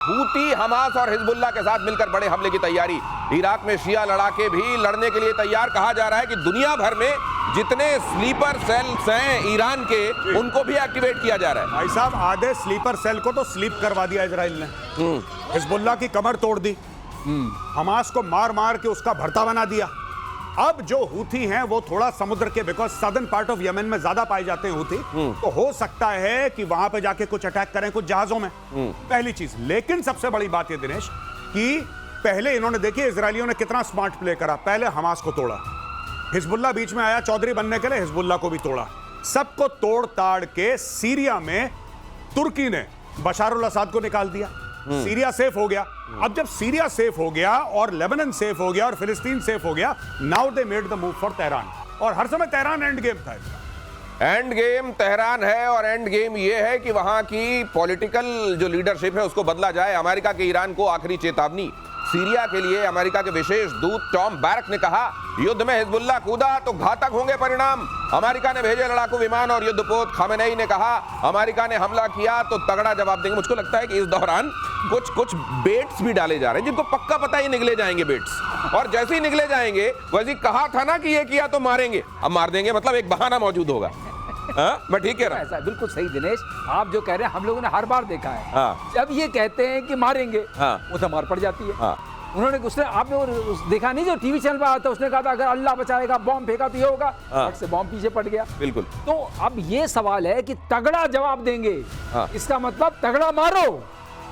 Houthi, Hamas और Hezbollah के साथ मिलकर बड़े हमले की तैयारी। इराक में शिया लड़ाके भी लड़ने के लिए तैयार। कहा जा रहा है कि दुनिया भर में जितने स्लीपर सेल्स हैं ईरान के, उनको भी एक्टिवेट किया जा रहा है। भाई साहब, आधे स्लीपर सेल को तो स्लीप करवा दिया इजराइल ने। हिजबुल्लाह की कमर तोड़ दी, हमास को मार मार के उसका भरता बना दिया। अब जो हूथी हैं वो थोड़ा समुद्र के, because southern part of Yemen में ज्यादा पाए जाते हैं हूथी, तो हो सकता है कि वहां पे जाके कुछ अटैक करें कुछ जहाजों में। पहली चीज। लेकिन सबसे बड़ी बात ये दिनेश कि पहले इन्होंने, देखिए इजरायलियों ने कितना स्मार्ट प्ले करा। पहले हमास को तोड़ा, हिजबुल्लाह बीच में आया चौधरी बनने के लिए, हिजबुल्लाह को भी तोड़ा। सबको तोड़ ताड़ के सीरिया में तुर्की ने बशारुल असद को निकाल दिया। सीरिया सेफ हो गया। अब जब सीरिया सेफ हो गया और लेबनान सेफ हो गया और फिलिस्तीन सेफ हो गया, now they made the move for Tehran. और हर समय तेहरान एंड गेम था इसका। एंड गेम तेहरान है और एंड गेम ये है कि वहां की पॉलिटिकल जो लीडरशिप है उसको बदला जाए। अमेरिका के ईरान को आखिरी चेतावनी। सीरिया के लिए अमेरिका के विशेष दूत टॉम बैरक ने कहा, युद्ध में हिजबुल्लाह कूदा तो घातक होंगे परिणाम। अमेरिका ने भेजे लड़ाकू विमान और युद्धपोत। खामेनेई ने कहा, अमेरिका ने हमला किया तो तगड़ा जवाब देंगे। मुझको लगता है कि इस दौरान कुछ बेट्स भी डाले जा रहे हैं जिनको पक्का पता ही निकले जाएंगे बेट्स, और जैसे ही निकले जाएंगे वैसे कहा था ना कि ये किया तो मारेंगे, अब मार देंगे, मतलब एक बहाना मौजूद होगा। मैं ठीक कह रहा हूं? ऐसा बिल्कुल सही दिनेश, आप जो कह रहे हैं हम लोगों ने हर बार देखा है। हाँ। जब ये कहते हैं कि मारेंगे, वो तो मार पड़ जाती है। हाँ। उसने आपने देखा नहीं जो टीवी चैनल पर आता, उसने कहा था अगर अल्लाह बचाएगा बॉम्ब फेंका तो ये होगा, फट से बॉम्ब पीछे पड़ गया। बिल्कुल। तो अब ये सवाल है कि तगड़ा जवाब देंगे, इसका मतलब तगड़ा मारो।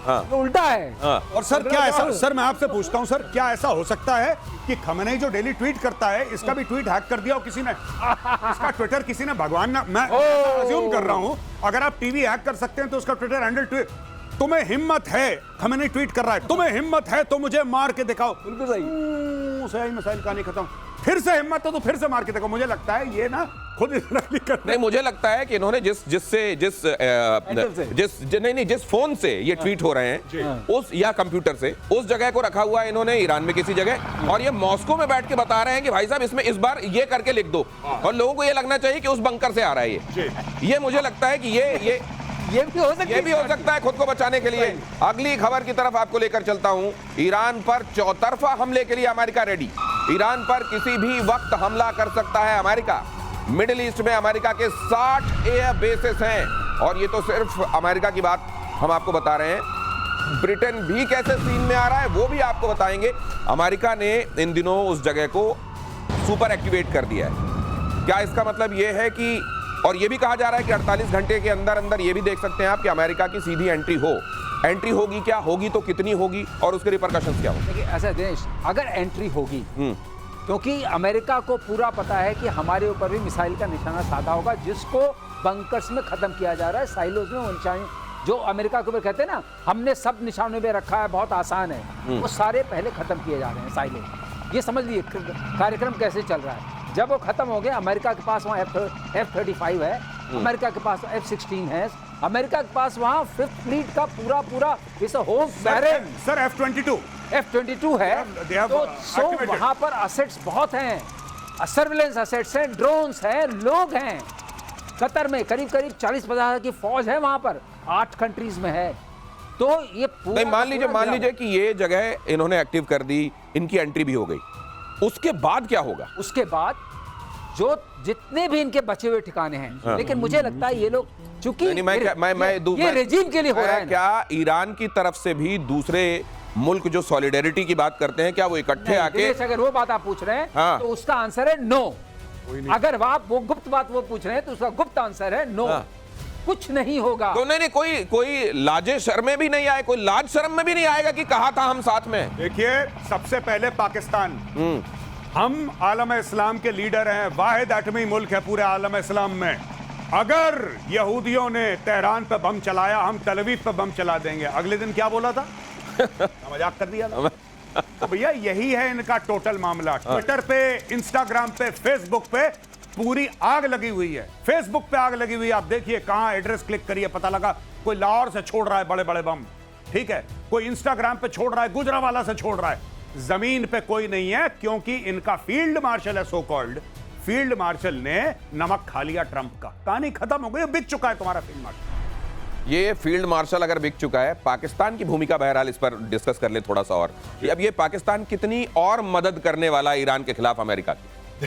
तो उल्टा है। और सर क्या ऐसा, सर मैं आपसे पूछता हूं सर, क्या ऐसा हो सकता है कि खमेनेई जो डेली ट्वीट करता है, इसका भी ट्वीट हैक कर दिया हो किसी ने? इसका ट्विटर किसी ने, भगवान ना, मैं अज्यूम कर रहा हूं, अगर आप टीवी हैक कर सकते हैं तो उसका ट्विटर हैंडल ट्वीट, तुम्हें हिम्मत है, खमेनेई ट्वीट कर रहा है, तुम्हें हिम्मत है तो मुझे मार के दिखाओ। बिल्कुल सही। मसाइल कहानी खत्म। फिर से हिम्मत है तो फिर से मार के देखो। मुझे लगता है ये ना खुद इजरायली कर नहीं, मुझे लगता है कि इन्होंने जिस फोन से ये ट्वीट हो रहे हैं उस या कंप्यूटर से उस जगह को रखा हुआ है इन्होंने ईरान में किसी जगह, और ये मॉस्को में बैठ के बता रहे हैं कि भाई साहब इसमें इस बार ये करके लिख दो, और लोगों को ये लगना चाहिए कि उस बंकर से आ रहा है ये मुझे लगता है कि ये भी हो सकता है खुद को बचाने के लिए। अगली खबर की तरफ आपको लेकर चलता हूं। ईरान पर चौतरफा हमले के लिए अमेरिका रेडी। ईरान पर किसी भी वक्त हमला कर सकता है अमेरिका। मिडिल ईस्ट में अमेरिका के 60 एयर बेसेस हैं, और ये तो सिर्फ अमेरिका की बात हम आपको बता रहे हैं। ब्रिटेन भी कैसे सीन में आ रहा है वो भी आपको बताएंगे। अमेरिका ने इन दिनों उस जगह को सुपर एक्टिवेट कर दिया है। क्या इसका मतलब ये है कि, और ये भी कहा जा रहा है कि 48 घंटे के अंदर अंदर ये भी देख सकते हैं आप कि अमेरिका की सीधी एंट्री होगी, क्या होगी तो कितनी होगी, और उसके रिपरकशंस क्या होंगे? ऐसा देश अगर एंट्री होगी, क्योंकि अमेरिका को पूरा पता है कि हमारे ऊपर भी मिसाइल का निशाना साधा होगा, जिसको बंकर्स में खत्म किया जा रहा है, साइलोज में। वो निशाने जो अमेरिका के ऊपर कहते हैं ना हमने सब निशानों में रखा है, बहुत आसान है, वो सारे पहले खत्म किए जा रहे हैं साइलोज। ये समझ लीजिए कार्यक्रम कैसे चल रहा है। जब वो खत्म हो गया, अमेरिका के पास वहाँ F-35 है, अमेरिका के पास F-16 है, अमेरिका के पास वहाँ 5th फ्लीट का पूरा इस होम बैरन, सर F-22 है। तो वहाँ पर असेट्स बहुत हैं, सर्विलेंस असेट्स हैं, ड्रोन्स हैं, लोग हैं। कतर में करीब 40-50 की फौज है, वहाँ पर 8 कंट्रीज में है। तो ये पूरा मान लीजिए कि ये जगह इन्होंने एक्टिव कर दी, इनकी एंट्री भी हो गई, उसके बाद क्या होगा? उसके बाद जो जितने भी इनके बचे हुए ठिकाने हैं, लेकिन मुझे लगता है ये लोग चूंकि ये रेजिम के लिए हो रहा है। क्या ईरान की तरफ से भी दूसरे मुल्क जो सॉलिडेरिटी की बात करते हैं, क्या वो इकट्ठे आके? अगर वो बात आप पूछ रहे हैं तो उसका आंसर है नो। अगर आप वो गुप्त बात वो पूछ रहे हैं तो उसका गुप्त आंसर है नो। कुछ नहीं होगा। तो नहीं, कोई लाजे शर्मे भी नहीं आए, कोई लाज शर्म में भी नहीं आएगा कि कहा था हम साथ में। देखिए, सबसे पहले पाकिस्तान, हम आलम इस्लाम के लीडर हैं, वाहिद एटमी मुल्क है पूरे आलम इस्लाम में। अगर यहूदियों ने तेहरान पे बम चलाया, हम तल अवीव पे बम चला देंगे। अगले दिन क्या बोला था? मजाक कर दिया था। तो भैया यही है इनका टोटल मामला। ट्विटर पे, इंस्टाग्राम पे, फेसबुक पे पूरी आग लगी हुई है। फेसबुक पे आग लगी हुई है। आप देखिए कहां एड्रेस क्लिक करिए, पता लगा कोई लाहौर से छोड़ रहा है बड़े बड़े बम, ठीक है, कोई इंस्टाग्राम पे छोड़ रहा है, गुजरावाला से छोड़ रहा है। जमीन पे कोई नहीं है, क्योंकि इनका फील्ड मार्शल है, सो कॉल्ड फील्ड मार्शल ने नमक खा लिया ट्रंप का। कहानी खत्म हो गई, बिक चुका है तुम्हारा फील्ड मार्शल। ये फील्ड मार्शल अगर बिक चुका है, पाकिस्तान की भूमिका बहरहाल इस पर डिस्कस कर ले थोड़ा सा और। अब ये पाकिस्तान कितनी और मदद करने वाला है ईरान के खिलाफ अमेरिका की?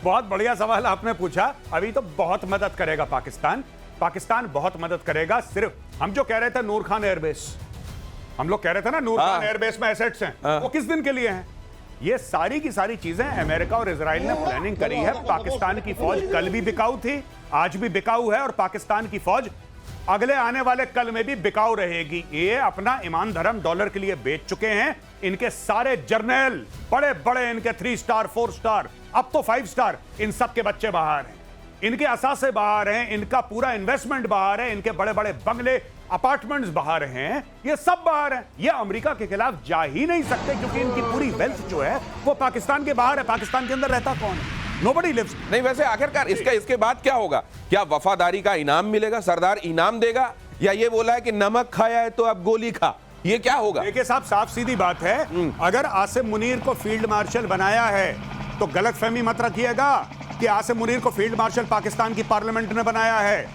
बहुत बढ़िया सवाल आपने पूछा। अभी तो बहुत मदद करेगा पाकिस्तान, पाकिस्तान बहुत मदद करेगा। सिर्फ हम जो कह रहे थे नूर खान एयरबेस, हम लोग कह रहे थे ना नूर खान एयरबेस में एसेट्स हैं, वो किस दिन के लिए हैं? ये सारी की सारी चीजें अमेरिका और इजराइल ने प्लानिंग करी है। पाकिस्तान की फौज कल भी बिकाऊ थी, आज भी बिकाऊ है, और पाकिस्तान की फौज अगले आने वाले कल में भी बिकाऊ रहेगी। ये अपना ईमान धर्म डॉलर के लिए बेच चुके हैं। इनके सारे जर्नल, बड़े बड़े इनके 3 स्टार 4 स्टार, अब तो 5 स्टार, इन सब के बच्चे बाहर हैं, इनके असासे बाहर हैं, इनका पूरा इन्वेस्टमेंट बाहर है, इनके बड़े बड़े बंगले अपार्टमेंट्स बाहर हैं, ये सब बाहर हैं। ये अमेरिका के खिलाफ जा ही नहीं सकते क्योंकि इनकी पूरी वेल्थ जो है वो पाकिस्तान के बाहर है। पाकिस्तान के अंदर रहता कौन है? Nobody lives। नहीं, वैसे आखिरकार इसके बाद क्या होगा? क्या वफादारी का इनाम मिलेगा? सरदार इनाम देगा, या ये बोला है कि नमक खाया है तो अब गोली खा? ये क्या होगा? देखिए साहब, साफ सीधी बात है, अगर आसिम मुनीर को फील्ड मार्शल बनाया है तो गलतफहमी मत रखिएगा कि आसिम मुनीर को फील्ड मार्शल पाकिस्तान की पार्लियामेंट ने बनाया है।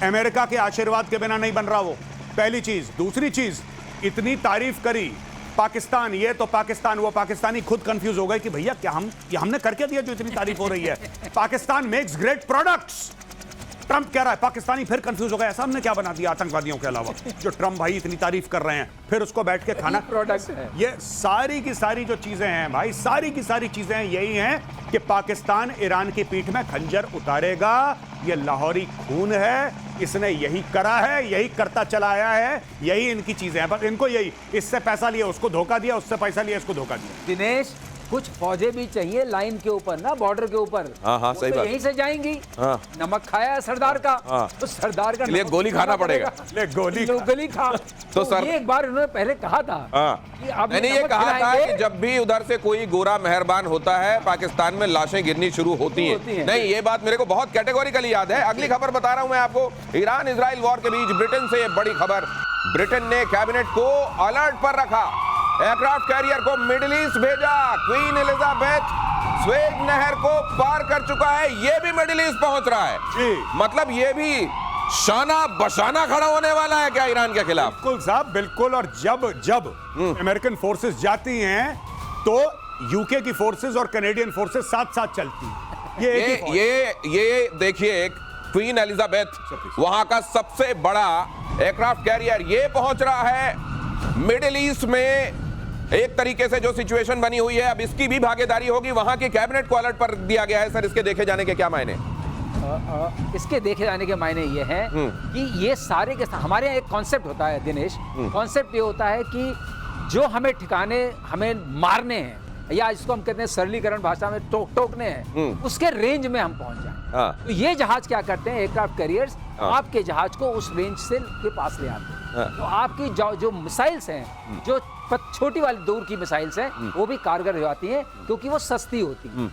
अमेरिका के आशीर्वाद के बिना नहीं बन रहा वो, पहली चीज। दूसरी चीज, इतनी तारीफ करी पाकिस्तान, ये तो पाकिस्तान, वो पाकिस्तानी खुद कंफ्यूज हो गए कि भैया क्या हमने करके दिया जो इतनी तारीफ हो रही है? Pakistan makes great products, Trump कह रहा है। पाकिस्तानी फिर कंफ्यूज हो गए, ऐसा हमने क्या बना दिया आतंकवादियों के अलावा जो ट्रंप भाई इतनी तारीफ कर रहे हैं? फिर उसको बैठ के खाना प्रोडक्ट है। ये सारी की सारी जो चीजें हैं भाई, सारी की सारी चीजें यही हैं कि पाकिस्तान ईरान की पीठ में खंजर उतारेगा। ये लाहौरी खून है, इसने यही करा है, यही करता चला आया है, यही इनकी चीजें हैं। बस इनको यही, इससे पैसा लिया उसको धोखा दिया, उससे पैसा लिया इसको धोखा दिया। दिनेश, कुछ फौजें भी चाहिए लाइन के ऊपर ना, बॉर्डर के ऊपर। हाँ, सही बात। यहीं से जाएंगी। हाँ। नमक खाया है सरदार का, तो सरदार का लिए गोली खाना पड़ेगा। ले गोली खा। तो सर, ये एक बार उन्होंने पहले कहा था कि अब मैंने ये कहा था कि जब भी उधर से कोई गोरा मेहरबान होता है, पाकिस्तान में लाशें गिरनी शुरू होती हैं। नहीं, ये बात मेरे को बहुत कैटेगोरिकली याद है। अगली खबर बता रहा हूं मैं आपको, ईरान इजराइल वॉर के बीच ब्रिटेन से ये बड़ी खबर। ब्रिटेन ने कैबिनेट को अलर्ट पर रखा, एयरक्राफ्ट कैरियर को मिडिल ईस्ट भेजा। क्वीन एलिजाबेथ स्वेज नहर को पार कर चुका है, ये भी मिडिल ईस्ट पहुंच रहा है जी। मतलब ये भी शाना बशाना खड़ा होने वाला है क्या ईरान के खिलाफ? बिल्कुल साहब, बिल्कुल। और जब अमेरिकन फोर्सेस जाती हैं तो यूके की फोर्सेस और कनेडियन फोर्सेस साथ साथ चलती हैं। ये देखिए, क्वीन एलिजाबेथ वहां का सबसे बड़ा एयरक्राफ्ट कैरियर ये पहुंच रहा है मिडिल ईस्ट में। एक तरीके से जो सिचुएशन बनी हुई है, अब इसकी भी भागीदारी होगी। वहां के कैबिनेट को अलर्ट पर दिया गया है। सर, इसके देखे जाने के क्या मायने? इसके देखे जाने के मायने ये हैं कि ये सारे के हमारे यहाँ एक कॉन्सेप्ट होता है दिनेश, कॉन्सेप्ट ये होता है कि जो हमें ठिकाने हमें मारने हैं, या इसको हम कहते हैं सरलीकरण भाषा में टोकने हैं, उसके रेंज में हम पहुंच जाएं। तो ये जहाज क्या करते हैं, एयरक्राफ्ट कैरियर्स आपके जहाज को उस रेंज से के पास ले आते हैं। तो आपकी जो मिसाइल्स हैं, जो छोटी वाली दूर की मिसाइल्स हैं, वो भी कारगर हो जाती हैं क्योंकि वो सस्ती होती हैं।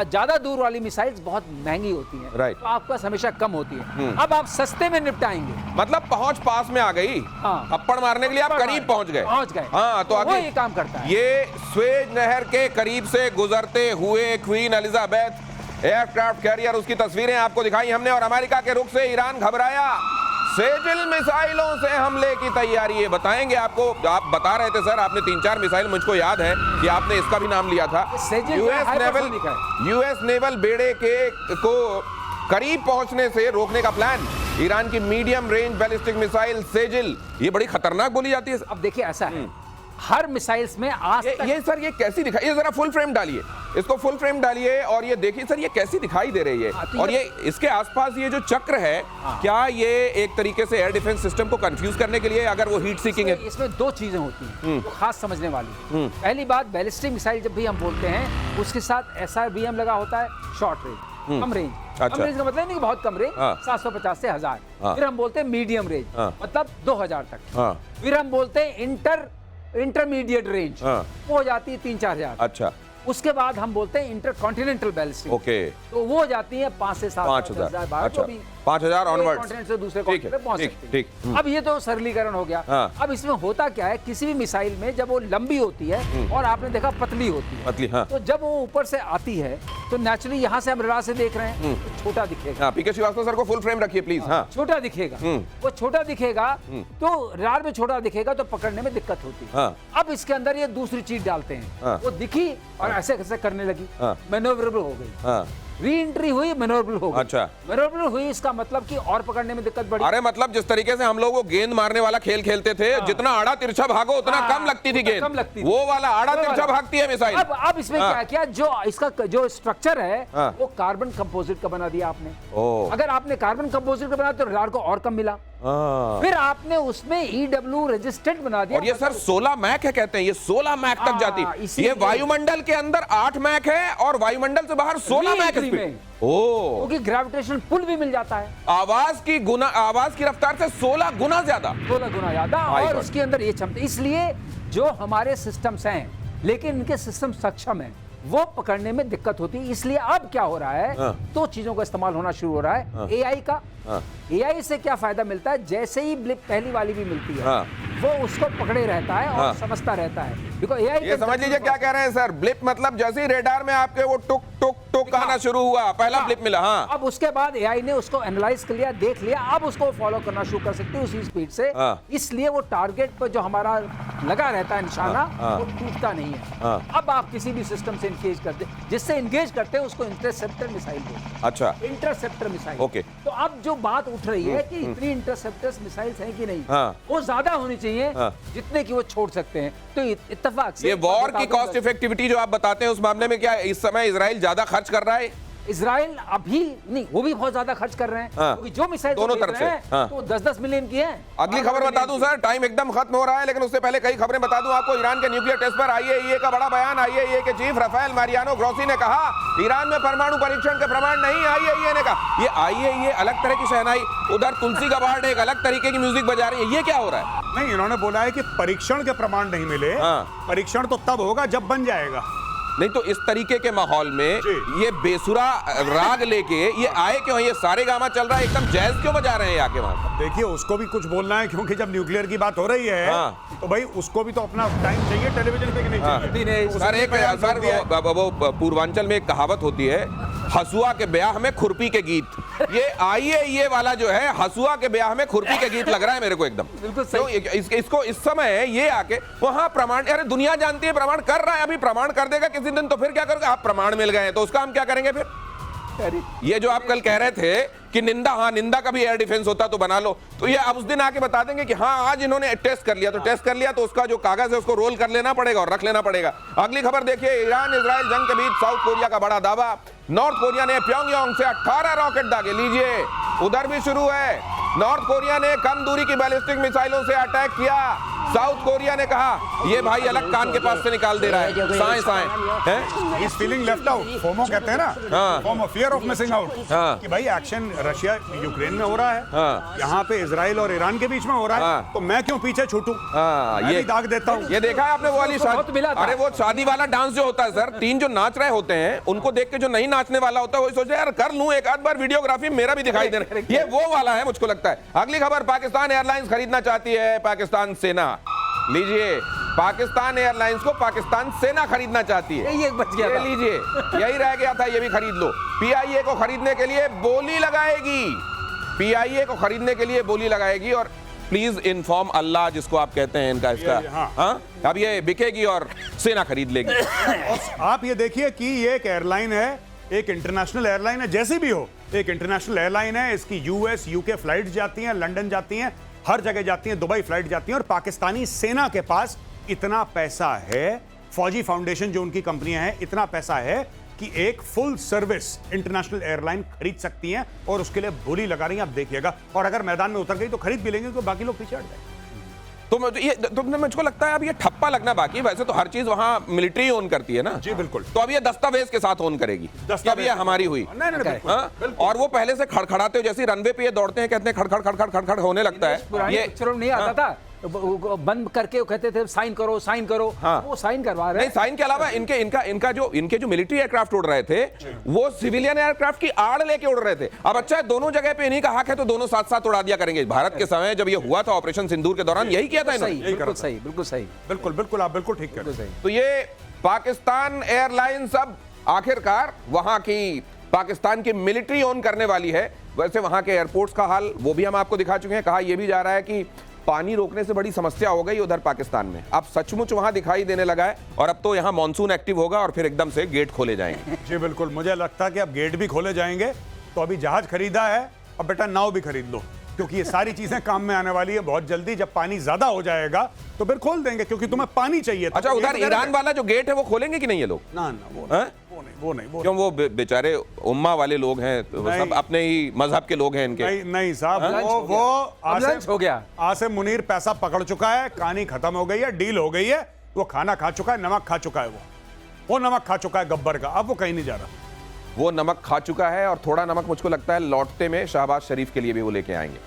ज्यादा दूर वाली मिसाइल्स बहुत महंगी होती हैं, राइट। तो आपका हमेशा कम होती है। अब आप सस्ते में निपटाएंगे, मतलब पहुंच पास में आ गई। हाँ। थप्पड़ मारने के लिए आप करीब पहुंच गए। हाँ, तो वो ये काम करता है। ये स्वेज नहर के करीब से गुजरते हुए क्वीन एलिजाबेथ एयरक्राफ्ट कैरियर, उसकी तस्वीरें आपको दिखाई हमने। और अमेरिका के रुख से ईरान घबराया, सेजिल मिसाइलों से हमले की तैयारी। ये बताएंगे आपको। आप बता रहे थे सर, आपने 3-4 मिसाइल, मुझको याद है कि आपने इसका भी नाम लिया था। यूएस नेवल बेड़े को करीब पहुंचने से रोकने का प्लान। ईरान की medium range ballistic missile Sejjil, ये बड़ी खतरनाक बोली जाती है। अब देखिए, ऐसा है हर मिसाइल्स में आज ये सर, ये कैसी दिखाई, ये जरा फुल फ्रेम डालिए, इसको फुल फ्रेम डालिए और ये देखिए सर, ये कैसी दिखाई दे रही है। और ये इसके आसपास ये जो चक्र है, क्या ये एक तरीके से एयर डिफेंस सिस्टम को कंफ्यूज करने के लिए, अगर वो हीट सीकिंग है? इसमें 2 चीजें होती हैं जो खास समझने वाली। पहली बात, बैलिस्टिक मिसाइल जब भी हम बोलते हैं, उसके साथ SRBM लगा होता है, शॉर्ट रेंज, कम रेंज। कम रेंज का मतलब नहीं बहुत कम रेंज, 750 से 1000। फिर हम बोलते हैं मीडियम रेंज, मतलब 2000 तक। फिर हम बोलते हैं इंटरमीडिएट रेंज, वो हो जाती है 3-4 हजार। अच्छा। उसके बाद हम बोलते हैं इंटरकॉन्टिनेंटल बैलिस्टिक, ओके, तो वो हो जाती है 5 से 7 5000। अच्छा। भी 5,000 onwards। कॉन्टिनेंट से दूसरे ठीक है, कॉन्टिनेंट पे पहुंच ठीक, सकती है। ठीक। अब ये तो सरलीकरण हो गया। हाँ। अब इसमें होता क्या है, किसी भी मिसाइल में जब वो लंबी होती है और आपने देखा पतली होती है, पतली, हाँ। तो जब वो ऊपर से आती है तो नेचुरली यहाँ से हम रडार से देख रहे हैं तो छोटा दिखेगा। हाँ, पीके श्रीवास्तव सर को फुल फ्रेम रखिए प्लीज। हाँ, छोटा दिखेगा, वो छोटा दिखेगा तो रडार में छोटा दिखेगा तो पकड़ने में दिक्कत होती है। हाँ। अब इसके अंदर ये दूसरी चीज डालते हैं, हाँ। वो दिखी और ऐसे ऐसे करने लगी, हाँ। मैनोवरेबल हो गई, हाँ। री एंट्री हुई, मैनोवरेबल हो गई। अच्छा। मैनोवरेबल हुई इसका मतलब कि और पकड़ने में दिक्कत बढ़ी। अरे मतलब जिस तरीके से हम लोग वो गेंद मारने वाला खेल खेलते थे, जितना आड़ा तिरछा भागो उतना हाँ, कम लगती थी उतना गेंद, कम लगती थी। वो वाला आड़ा वो तिरछा वाला। भागती है मिसाइल। अब इसमें हाँ। क्या किया, जो इसका जो स्ट्रक्चर है हाँ। वो कार्बन कंपोजिट का बना दिया आपने। ओह। अगर आपने कार्बन कंपोजिट का बनाया तो रडार को और कम मिला। हाँ। फिर आपने उसमें EW रेजिस्टेंट बना दिया। और ये सर 16 मैक है कहते हैं, ये 16 मैक तक जाती है। इसीलिए- ये वायुमंडल के अंदर 8 मैक है और वायुमंडल से बाहर 16 मैक Re-entry स्पीड। में। ओह, क्योंकि ग्रेविटेशनल पुल भी मिल जाता है आवाज की रफ्तार से 16 गुना ज्यादा। 16 गुना ज्यादा। My और God। उसके अंदर ये क्षमता, इसलिए जो हमारे सिस्टम्स हैं लेकिन इनके सिस्टम सक्षम है वो पकड़ने में दिक्कत होती है। इसलिए अब क्या हो रहा है, हाँ। दो चीजों का इस्तेमाल होना शुरू हो रहा है। AI का, हाँ। AI से क्या फायदा मिलता है, जैसे ही ब्लिप पहली वाली भी मिलती है हाँ। वो उसको पकड़े रहता है और हाँ। समझता रहता है। बिकॉज़ AI ये समझ लीजिए क्या कह रहे हैं सर, ब्लिप मतलब जैसे ही रेडार में आपके वो टुक टुक टुक आना शुरू हुआ, पहला ब्लिप मिला। हाँ। अब उसके बाद AI ने उसको एनालाइज कर लिया, देख लिया, अब उसको फॉलो करना शुरू कर सकते हैं उसी स्पीड से। हाँ। इसलिए वो टारगेट पर जो हमारा लगा रहता है निशाना, हाँ। वो टूटता नहीं है। हाँ। अब आप किसी भी सिस्टम से इंगेज करते, जिससे इंगेज करते हैं उसको इंटरसेप्टर मिसाइल बोलते हैं। अच्छा। Interceptor missile. ओके। तो अब जो बात उठ रही है कि इतनी इंटरसेप्टर्स मिसाइल्स हैं कि नहीं, हाँ। वो ज्यादा होनी चाहिए हाँ। जितने की वो छोड़ सकते हैं। तो इत्तेफाक से ये वॉर बता की दूं कॉस्ट इफेक्टिविटी जो आप बताते हैं उस मामले में क्या इस समय इजराइल ज्यादा खर्च कर रहा है? इजराइल अभी नहीं, वो भी बहुत ज्यादा खर्च कर रहे हैं। हाँ। क्योंकि जो मिसाइल दोनों तरफ से। हाँ। तो 10-10 मिलियन की है। अगली खबर बता दूं सर, टाइम एकदम खत्म हो रहा है, लेकिन उससे पहले कई खबरें बता दूं आपको। ईरान के न्यूक्लियर टेस्ट पर IAEA का बड़ा बयान। IAEA के चीफ राफेल मारियानो ग्रोसी ने कहा ईरान में परमाणु परीक्षण के प्रमाण नहीं। IAEA ने कहा, ये IAEA अलग तरह की शहनाई, उधर तुलसी गबार्ड एक अलग तरीके की म्यूजिक बजा रही है, ये क्या हो रहा है? नहीं, इन्होंने बोला है कि परीक्षण के प्रमाण नहीं मिले। हाँ। परीक्षण तो तब होगा जब बन जाएगा। नहीं तो इस तरीके के माहौल में जी। ये बेसुरा राग लेके ये आए क्यों? ये सारे गामा चल रहा है, एकदम जैज क्यों बजा रहे हैं आके वहां? देखिए, उसको भी कुछ बोलना है, क्योंकि जब न्यूक्लियर की बात हो रही है हाँ। तो भाई उसको भी तो अपना टाइम चाहिए टेलीविजन पे कि नहीं हाँ। चाहिए? नहीं, उसने सर एक बयान सर छोड़ दिया है। वो पूर्वांचल में एक कहावत होती है, हसुआ के ब्याह में खुरपी के गीत। ये IAEA वाला जो है हसुआ के ब्याह में खुरपी के गीत लग रहा है मेरे को एकदम। बिल्कुल सही। क्यों इसको इस समय ये आके वहां प्रमाण, अरे दुनिया जानती है प्रमाण कर रहा है, अभी प्रमाण कर देगा किसी दिन, तो फिर क्या करोगे आप? प्रमाण मिल गए हैं तो उसका हम क्या करेंगे फिर? अरे, ये जो आप कल कह रहे थे कि निंदा, हाँ निंदा का भी एयर डिफेंस होता तो बना लो, तो ये अब उस दिन आके बता देंगे कि हाँ आज इन्होंने टेस्ट कर लिया, तो टेस्ट कर लिया तो उसका जो कागज है उसको रोल कर लेना पड़ेगा और रख लेना पड़ेगा। अगली खबर देखिए, ईरान इजराइल जंग के बीच साउथ कोरिया का बड़ा दावा। नॉर्थ कोरिया ने प्योंगयांग से 18 रॉकेट दागे। लीजिए, उधर भी शुरू है। नॉर्थ कोरिया ने कम दूरी की बैलिस्टिक मिसाइलों से अटैक किया। साउथ कोरिया ने कहा ये भाई अलग कान के पास से निकाल दे रहा है, साए साए हैं। He's feeling left out, FOMO कहते हैं ना, हाँ। FOMO, fear of missing out, हाँ। कि भाई एक्शन रशिया यूक्रेन में हो रहा है, हाँ। यहाँ पे इजराइल और ईरान के बीच में हो रहा है, हाँ। तो मैं क्यों पीछे छूटूं? हाँ, मैं भी दाग देता हूँ। ये देखा है आपने वो वाली उसको बहुत मिला था। अरे वो शादी वाला डांस जो होता है सर, 3 जो नाच रहे होते हैं उनको देख के जो नहीं नाचने वाला होता है वही सोचे यार कर लूं एक आध बार वीडियोग्राफी, मेरा भी दिखाई दे रहा है। ये वो वाला है मुझको लगता है। अगली खबर, पाकिस्तान एयरलाइंस खरीदना चाहती है पाकिस्तान सेना। लीजिए, पाकिस्तान एयरलाइंस को पाकिस्तान सेना खरीदना चाहती है। यही एक बच गया ये था। लीजिए, यही रह गया था, ये भी खरीद लो। PIA को खरीदने के लिए बोली लगाएगी, PIA को खरीदने के लिए बोली लगाएगी। और प्लीज इन्फॉर्म अल्लाह जिसको आप कहते हैं इनका इसका, हाँ। हाँ अब ये बिकेगी और सेना खरीद लेगी। और आप ये देखिए कि ये एक एयरलाइन है, एक इंटरनेशनल एयरलाइन है, जैसी भी हो एक इंटरनेशनल एयरलाइन है। इसकी US UK फ्लाइट जाती हैं, लंदन जाती हैं, हर जगह जाती हैं, दुबई फ्लाइट जाती हैं। और पाकिस्तानी सेना के पास इतना पैसा है, फौजी फाउंडेशन जो उनकी कंपनियां हैं, इतना पैसा है कि एक फुल सर्विस इंटरनेशनल एयरलाइन खरीद सकती हैं और उसके लिए बोली लगा रही हैं। आप देखिएगा, और अगर मैदान में उतर गई तो खरीद भी लेंगे, तो बाकी लोग पीछे हट जाएंगे। तो मुझको लगता है अब ये ठप्पा लगना बाकी है। वैसे तो हर चीज वहां मिलिट्री ओन करती है ना। जी बिल्कुल। तो अब ये दस्तावेज के साथ ओन करेगी, तब ये हमारी हुई। नहीं नहीं बिल्कुल, हाँ? बिल्कुल। और वो पहले से खड़खड़ाते हो, जैसे रनवे पे ये दौड़ते हैं, कहते हैं खड़खड़ खड़खड़ खड़खड़ होने लगता है। पुरानी ये पिक्चरों में नहीं आता था बंद करके वो कहते थे साइन करो साइन करो। हाँ। वो साइन करवा रहे नहीं, हैं। साइन के अलावा इनके जो मिलिट्री एयरक्राफ्ट उड़ रहे थे वो सिविलियन एयरक्राफ्ट की आड़ लेके उड़ रहे थे। अब अच्छा है, दोनों जगह पे इन्हीं का हक है तो दोनों साथ साथ उड़ा दिया करेंगे। भारत के समय जब ये हुआ था ऑपरेशन सिंदूर के दौरान यही किया था सही, इन्होंने। बिल्कुल सही, बिल्कुल सही, बिल्कुल बिल्कुल, आप बिल्कुल ठीक कह रहे बिल्कुल हैं। सही। तो ये पाकिस्तान एयरलाइंस अब आखिरकार वहां की पाकिस्तान की मिलिट्री ओन करने वाली है। वैसे वहां के एयरपोर्ट्स का हाल वो भी हम आपको दिखा चुके हैं। कहा यह भी जा रहा है कि पानी रोकने से बड़ी समस्या हो गई उधर पाकिस्तान में। अब सचमुच वहां दिखाई देने लगा है और अब तो यहां मॉनसून एक्टिव होगा और फिर एकदम से गेट खोले जाएंगे। जी बिल्कुल, मुझे लगता है कि अब गेट भी खोले जाएंगे। तो अभी जहाज खरीदा है, अब बेटा नाव भी खरीद लो, क्योंकि ये सारी चीजें काम में आने वाली है बहुत जल्दी। जब पानी ज्यादा हो जाएगा तो फिर खोल देंगे, क्योंकि तुम्हें पानी चाहिए। अच्छा, उधर ईरान वाला जो गेट है वो खोलेंगे कि नहीं ये लोग? ना ना, वो हैं? नहीं। क्यों, वो बेचारे उम्मा वाले लोग हैं, तो वो सब अपने ही मजहब के लोग हैं इनके। नहीं साहब, अब लंच हो गया। आसिम मुनीर पैसा पकड़ चुका है, कहानी खत्म हो गई है, डील हो गई है। वो खाना खा चुका है, नमक खा चुका है, वो नमक खा चुका है गब्बर का। अब वो कहीं नहीं जा रहा। वो नमक खा चुका है और थोड़ा नमक मुझको लगता है लौटते में शहबाज शरीफ के लिए भी वो लेके आएंगे।